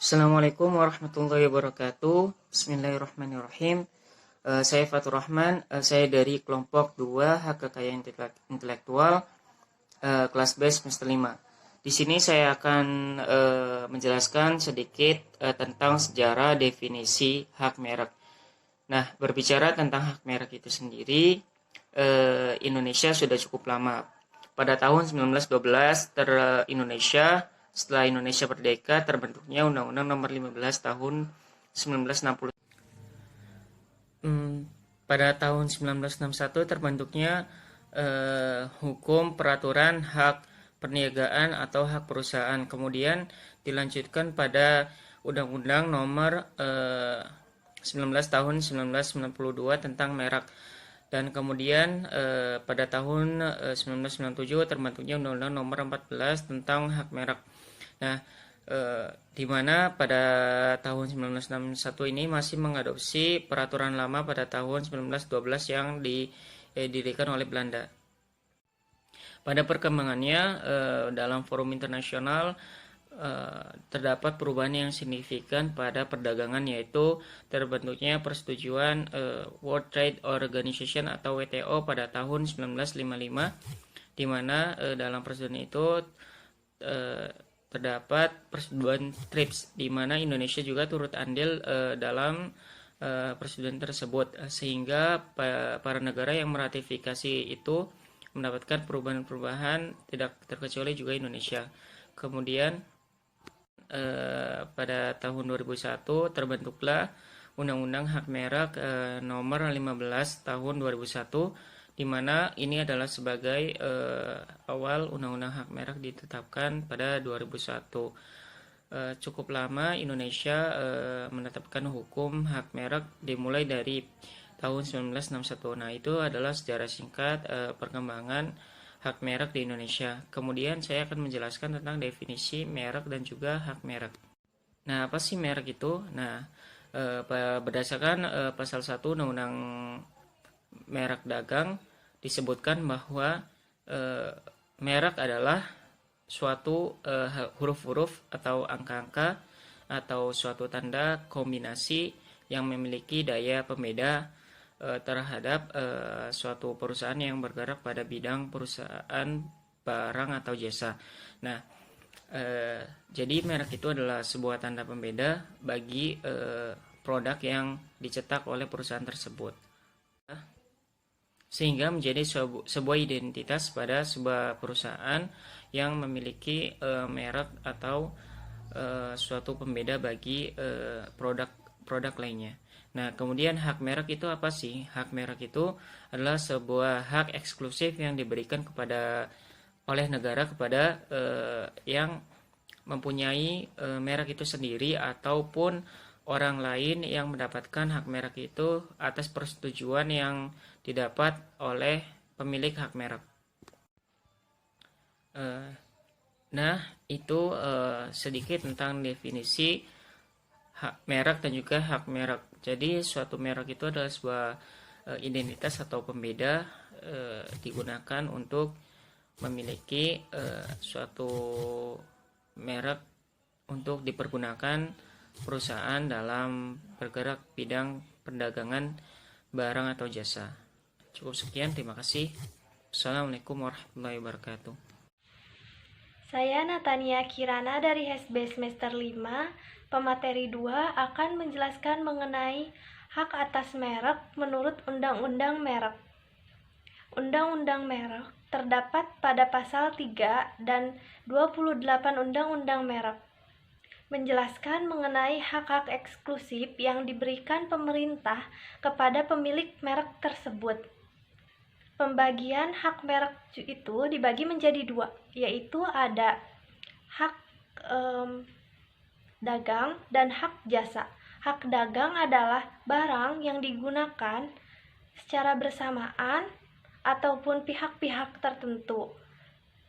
Assalamualaikum warahmatullahi wabarakatuh. Bismillahirrahmanirrahim. Saya Fatur Rahman. Saya dari kelompok 2 Hak Kekayaan Intelektual, kelas B semester 5. Di sini saya akan menjelaskan sedikit tentang sejarah definisi hak merek. Nah, berbicara tentang hak merek itu sendiri, Indonesia sudah cukup lama. Pada tahun 1912 Indonesia setelah Indonesia merdeka terbentuknya Undang-Undang Nomor 15 tahun 1960. Pada tahun 1961 terbentuknya hukum peraturan hak perniagaan atau hak perusahaan. Kemudian dilanjutkan pada Undang-Undang Nomor 19 tahun 1992 tentang merek. Dan kemudian pada tahun 1997 terbentuknya Undang-Undang Nomor 14 tentang hak merek. Nah, di mana pada tahun 1961 ini masih mengadopsi peraturan lama pada tahun 1912 yang didirikan oleh Belanda. Pada perkembangannya dalam forum internasional terdapat perubahan yang signifikan pada perdagangan, yaitu terbentuknya persetujuan World Trade Organization atau WTO pada tahun 1955, di mana dalam persetujuan itu terdapat persetujuan TRIPS, di mana Indonesia juga turut andil dalam persetujuan tersebut, sehingga para negara yang meratifikasi itu mendapatkan perubahan-perubahan, tidak terkecuali juga Indonesia. Kemudian pada tahun 2001 terbentuklah Undang-Undang Hak Merek Nomor 15 tahun 2001, di mana ini adalah sebagai awal Undang-Undang Hak Merek ditetapkan pada 2001. Cukup lama Indonesia menetapkan hukum hak merek dimulai dari tahun 1961. Nah, itu adalah sejarah singkat perkembangan hak merek di Indonesia. Kemudian saya akan menjelaskan tentang definisi merek dan juga hak merek. Nah, apa sih merek itu? Nah, berdasarkan pasal 1 Undang-Undang Merek Dagang disebutkan bahwa merek adalah suatu huruf-huruf atau angka-angka atau suatu tanda kombinasi yang memiliki daya pembeda terhadap suatu perusahaan yang bergerak pada bidang perusahaan barang atau jasa. Nah, jadi merek itu adalah sebuah tanda pembeda bagi produk yang dicetak oleh perusahaan tersebut, sehingga menjadi sebuah identitas pada sebuah perusahaan yang memiliki merek atau suatu pembeda bagi produk lainnya. Nah, kemudian hak merek itu apa sih? Hak merek itu adalah sebuah hak eksklusif yang diberikan oleh negara kepada yang mempunyai merek itu sendiri ataupun orang lain yang mendapatkan hak merek itu atas persetujuan yang didapat oleh pemilik hak merek. Nah, itu sedikit tentang definisi hak merek dan juga hak merek. Jadi suatu merek itu adalah sebuah identitas atau pembeda digunakan untuk memiliki suatu merek untuk dipergunakan perusahaan dalam bergerak bidang perdagangan barang atau jasa. Cukup sekian, terima kasih. Assalamualaikum warahmatullahi wabarakatuh. Saya Natania Kirana dari HSB semester 5, pemateri 2 akan menjelaskan mengenai hak atas merek menurut Undang-Undang Merek. Undang-Undang Merek terdapat pada pasal 3 dan 28 Undang-Undang Merek, menjelaskan mengenai hak-hak eksklusif yang diberikan pemerintah kepada pemilik merek tersebut. Pembagian hak merek itu dibagi menjadi 2, yaitu ada hak dagang dan hak jasa. Hak dagang adalah barang yang digunakan secara bersamaan ataupun pihak-pihak tertentu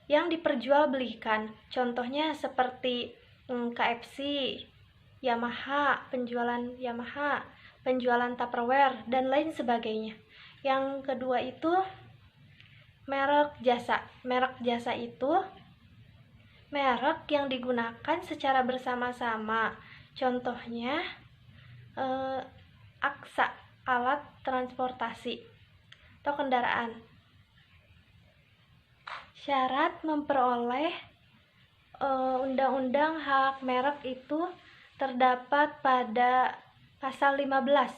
yang diperjualbelikan. Contohnya seperti KFC, Yamaha, penjualan Tupperware, dan lain sebagainya. Yang kedua itu merek jasa. Merek jasa itu merek yang digunakan secara bersama-sama Contohnya, aksa, alat transportasi atau kendaraan. Syarat memperoleh undang-undang hak merek itu terdapat pada pasal 15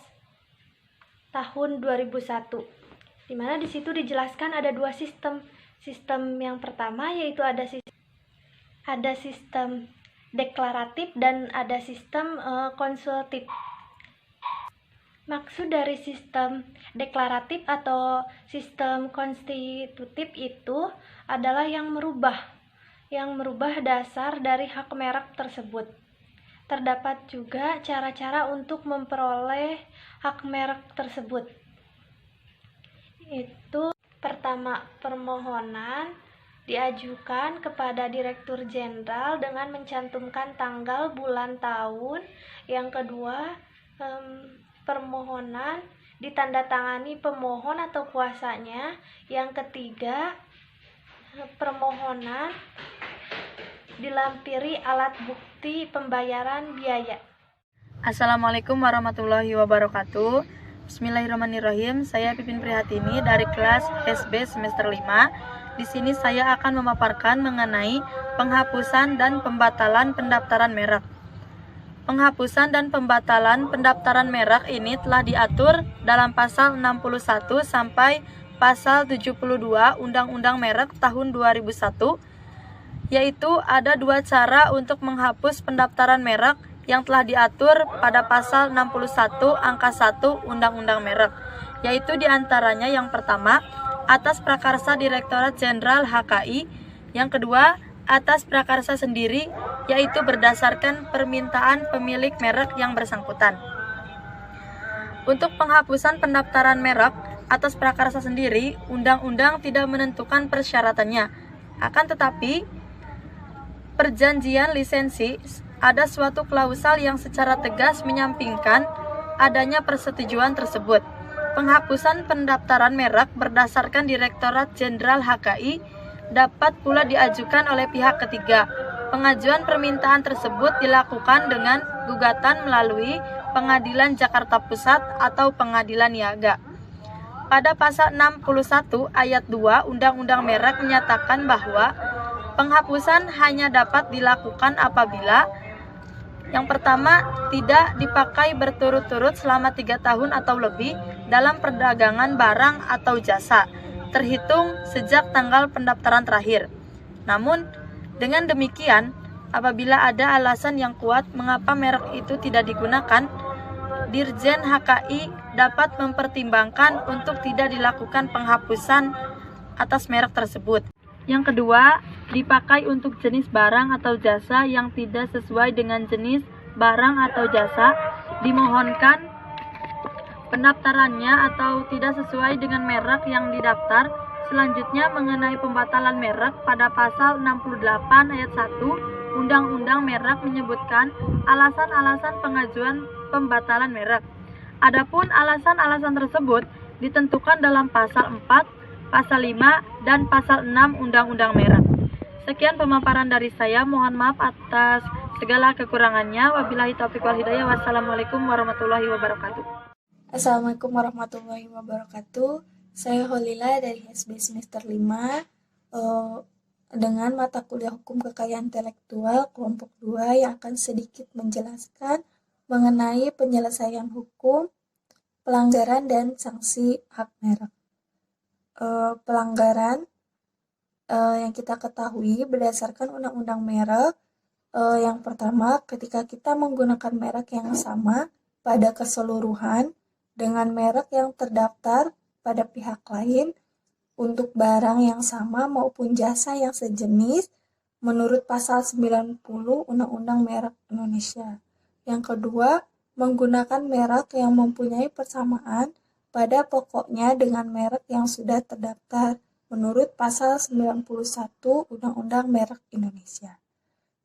tahun 2001, di mana di situ dijelaskan ada dua sistem. Sistem yang pertama yaitu ada sistem deklaratif dan ada sistem konsultif. Maksud dari sistem deklaratif atau sistem konstitutif itu adalah yang merubah dasar dari hak merek tersebut. Terdapat juga cara-cara untuk memperoleh hak merek tersebut. Itu pertama, permohonan diajukan kepada Direktur Jenderal dengan mencantumkan tanggal, bulan, tahun. Yang kedua, permohonan ditandatangani pemohon atau kuasanya. Yang ketiga, permohonan dilampiri alat bukti pembayaran biaya. Assalamualaikum warahmatullahi wabarakatuh. Bismillahirrahmanirrahim. Saya Pipin Prihatini dari kelas SB semester 5. Di sini saya akan memaparkan mengenai penghapusan dan pembatalan pendaftaran merek. Penghapusan dan pembatalan pendaftaran merek ini telah diatur dalam pasal 61 sampai pasal 72 Undang-Undang Merek tahun 2001, yaitu ada dua cara untuk menghapus pendaftaran merek yang telah diatur pada pasal 61 angka 1 Undang-Undang Merek, yaitu diantaranya yang pertama, atas prakarsa Direktorat Jenderal HKI, yang kedua, atas prakarsa sendiri, yaitu berdasarkan permintaan pemilik merek yang bersangkutan. Untuk penghapusan pendaftaran merek atas prakarsa sendiri, undang-undang tidak menentukan persyaratannya. Akan tetapi, perjanjian lisensi ada suatu klausal yang secara tegas menyampingkan adanya persetujuan tersebut. Penghapusan pendaftaran merek berdasarkan Direktorat Jenderal HKI dapat pula diajukan oleh pihak ketiga. Pengajuan permintaan tersebut dilakukan dengan gugatan melalui Pengadilan Jakarta Pusat atau Pengadilan Niaga. Pada pasal 61 ayat 2 Undang-Undang Merek menyatakan bahwa penghapusan hanya dapat dilakukan apabila yang pertama, tidak dipakai berturut-turut selama 3 tahun atau lebih dalam perdagangan barang atau jasa, terhitung sejak tanggal pendaftaran terakhir. Namun, dengan demikian, apabila ada alasan yang kuat mengapa merek itu tidak digunakan, Dirjen HKI dapat mempertimbangkan untuk tidak dilakukan penghapusan atas merek tersebut. Yang kedua, dipakai untuk jenis barang atau jasa yang tidak sesuai dengan jenis barang atau jasa, dimohonkan pendaftarannya atau tidak sesuai dengan merek yang didaftar. Selanjutnya mengenai pembatalan merek, pada pasal 68 ayat 1 Undang-Undang Merek menyebutkan alasan-alasan pengajuan pembatalan merek. Adapun alasan-alasan tersebut ditentukan dalam pasal 4, pasal 5, dan pasal 6 Undang-Undang Merek. Sekian pemaparan dari saya, mohon maaf atas segala kekurangannya. Wabillahi taufiq wal hidayah. Wassalamualaikum warahmatullahi wabarakatuh. Assalamualaikum warahmatullahi wabarakatuh. Saya Holila dari SB semester 5 dengan mata kuliah Hukum Kekayaan Intelektual kelompok 2 yang akan sedikit menjelaskan mengenai penyelesaian hukum, pelanggaran, dan sanksi hak merek. Pelanggaran yang kita ketahui berdasarkan Undang-Undang Merek, yang pertama, ketika kita menggunakan merek yang sama pada keseluruhan dengan merek yang terdaftar pada pihak lain untuk barang yang sama maupun jasa yang sejenis menurut pasal 90 Undang-Undang Merek Indonesia. Yang kedua, menggunakan merek yang mempunyai persamaan pada pokoknya dengan merek yang sudah terdaftar menurut pasal 91 Undang-Undang Merek Indonesia.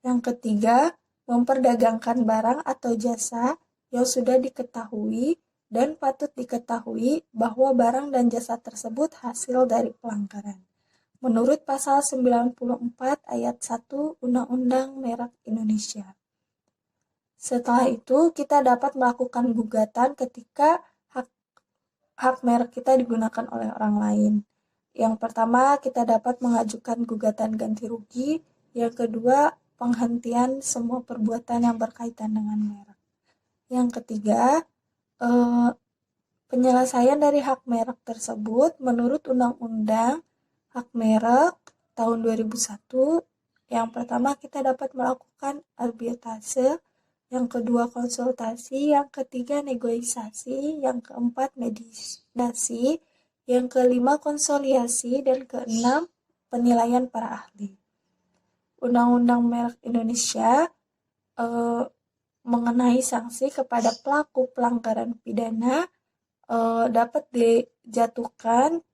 Yang ketiga, memperdagangkan barang atau jasa yang sudah diketahui dan patut diketahui bahwa barang dan jasa tersebut hasil dari pelanggaran menurut pasal 94 ayat 1 Undang-Undang Merek Indonesia. Setelah itu, kita dapat melakukan gugatan ketika hak merek kita digunakan oleh orang lain. Yang pertama, kita dapat mengajukan gugatan ganti rugi. Yang kedua, penghentian semua perbuatan yang berkaitan dengan merek. Yang ketiga, penyelesaian dari hak merek tersebut menurut Undang-Undang Hak Merek tahun 2001. Yang pertama, kita dapat melakukan arbitrase. Yang kedua, konsultasi. Yang ketiga, negosiasi. Yang keempat, mediasi. Yang kelima, konsoliasi. Dan keenam, penilaian para ahli. Undang-Undang Merek Indonesia mengenai sanksi kepada pelaku pelanggaran pidana dapat dijatuhkan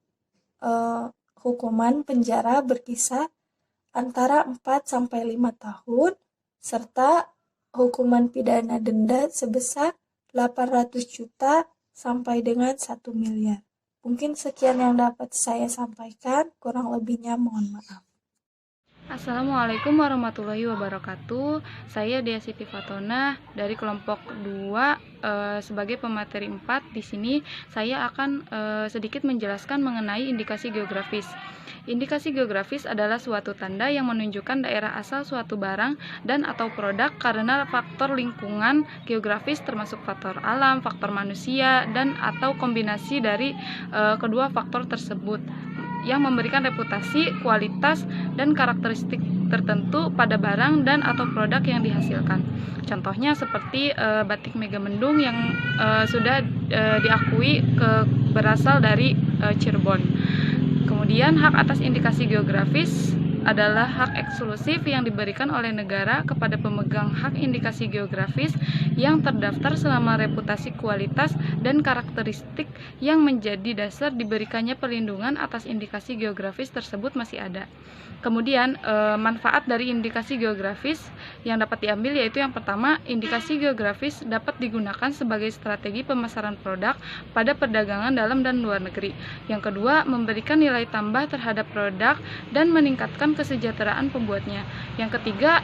hukuman penjara berkisar antara 4 sampai 5 tahun serta hukuman pidana denda sebesar 800 juta sampai dengan 1 miliar. Mungkin sekian yang dapat saya sampaikan, kurang lebihnya mohon maaf. Assalamualaikum warahmatullahi wabarakatuh. Saya Dea Siti Fatona dari kelompok 2 sebagai pemateri 4. Di sini saya akan sedikit menjelaskan mengenai indikasi geografis. Indikasi geografis adalah suatu tanda yang menunjukkan daerah asal suatu barang dan atau produk karena faktor lingkungan geografis termasuk faktor alam, faktor manusia, dan atau kombinasi dari kedua faktor tersebut yang memberikan reputasi, kualitas, dan karakteristik tertentu pada barang dan atau produk yang dihasilkan. Contohnya seperti batik Megamendung yang sudah diakui berasal dari Cirebon. Kemudian hak atas indikasi geografis adalah hak eksklusif yang diberikan oleh negara kepada pemegang hak indikasi geografis yang terdaftar selama reputasi, kualitas, dan karakteristik yang menjadi dasar diberikannya perlindungan atas indikasi geografis tersebut masih ada. Kemudian manfaat dari indikasi geografis yang dapat diambil yaitu yang pertama, indikasi geografis dapat digunakan sebagai strategi pemasaran produk pada perdagangan dalam dan luar negeri. Yang kedua, memberikan nilai tambah terhadap produk dan meningkatkan kesejahteraan pembuatnya. Yang ketiga,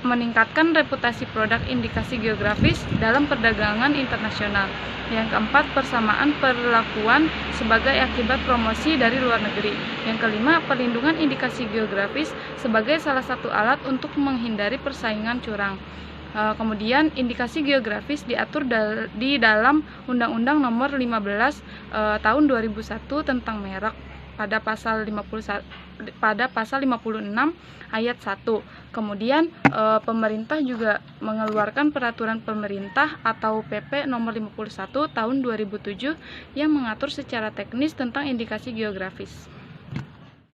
meningkatkan reputasi produk indikasi geografis dalam perdagangan internasional. Yang keempat, persamaan perlakuan sebagai akibat promosi dari luar negeri. Yang kelima, perlindungan indikasi geografis sebagai salah satu alat untuk menghindari persaingan curang. Kemudian indikasi geografis diatur di dalam Undang-Undang Nomor 15 Tahun 2001 tentang merek pada pasal 56 ayat 1. Kemudian pemerintah juga mengeluarkan peraturan pemerintah atau PP nomor 51 tahun 2007 yang mengatur secara teknis tentang indikasi geografis.